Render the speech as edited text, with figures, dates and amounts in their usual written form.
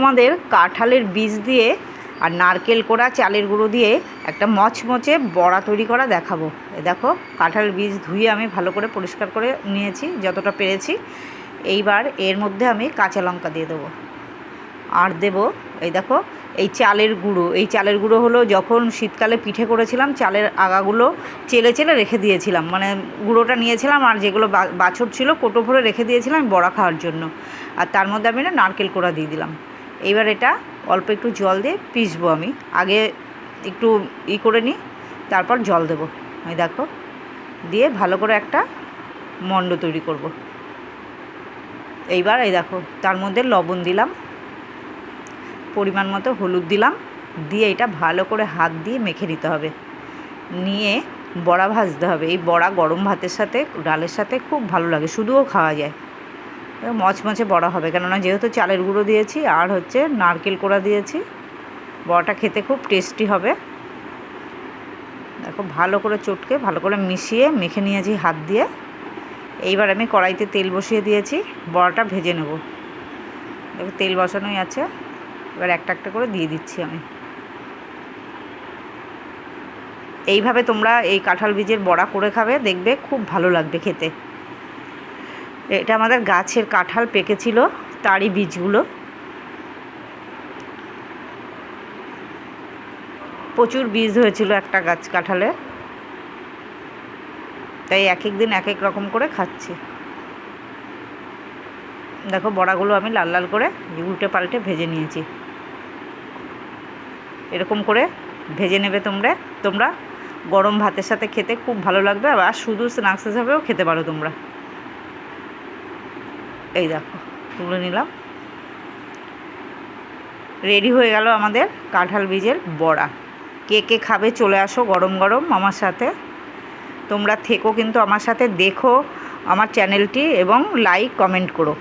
তোমাদের কাঁঠালের বীজ দিয়ে আর নারকেল কোড়া চালের গুঁড়ো দিয়ে একটা মচমচে বড়া তৈরি করা দেখাবো। দেখো কাঁঠালের বীজ ধুয়ে আমি ভালো করে পরিষ্কার করে নিয়েছি যতটা পেরেছি। এইবার এর মধ্যে আমি কাঁচা লঙ্কা দিয়ে দেবো আর দেবো এই দেখো এই চালের গুঁড়ো। এই চালের গুঁড়ো হলো যখন শীতকালে পিঠে করেছিলাম চালের আগাগুলো চেলে চেলে রেখে দিয়েছিলাম, মানে গুঁড়োটা নিয়েছিলাম আর যেগুলো বাছর ছিল কোটো ভরে রেখে দিয়েছিলাম বড়া খাওয়ার জন্য। আর তার মধ্যে আমি না নারকেল কোড়া দিয়ে দিলাম। এইবার এটা অল্প একটু জল দিয়ে পিষবো। আমি আগে একটু করে নিই, তারপর জল দেবো। এই দেখো দিয়ে ভালো করে একটা মণ্ড তৈরি করব। এইবার এই দেখো তার মধ্যে লবণ দিলাম, পরিমাণ মতো হলুদ দিলাম, দিয়ে এটা ভালো করে হাত দিয়ে মেখে নিতে হবে। নিয়ে বড়া ভাজতে হবে। এই বড়া গরম ভাতের সাথে ডালের সাথে খুব ভালো লাগে, শুধুও খাওয়া যায়। মচমচে বড়া হবে, কেননা যেহেতু চালের গুঁড়ো দিয়েছি আর হচ্ছে নারকেল কোড়া দিয়েছি। বড়াটা খেতে খুব টেস্টি হবে। দেখো ভালো করে চটকে ভালো করে মিশিয়ে মেখে নিয়েছি হাত দিয়ে। এইবার আমি কড়াইতে তেল বসিয়ে দিয়েছি, বড়াটা ভেজে নেব। দেখো তেল বসানোই আছে, এবার একটা একটা করে দিয়ে দিচ্ছি আমি। এইভাবে তোমরা এই কাঁঠাল বীজের বড়া করে খাবে, দেখবে খুব ভালো লাগবে খেতে। এটা আমাদের গাছের কাঁঠাল পেকেছিল, তারই বীজগুলো। প্রচুর বীজ হয়েছিল একটা গাছ কাঁঠালে, তাই এক এক দিন এক এক রকম করে খাচ্ছি। দেখো বড়াগুলো আমি লাল লাল করে উল্টে পাল্টে ভেজে নিয়েছি। এরকম করে ভেজে নেবে তোমরা গরম ভাতের সাথে খেতে খুব ভালো লাগবে, আর শুধু স্ন্যাক্স হিসাবেও খেতে পারো তোমরা। এই দেখো তুলে নিলাম, রেডি হয়ে গেল আমাদের কাঁঠাল বীজের বড়া। কে কে খাবে চলে আসো গরম গরম আমার সাথে। তোমরা থেকো কিন্তু আমার সাথে, দেখো আমার চ্যানেলটি এবং লাইক কমেন্ট করো।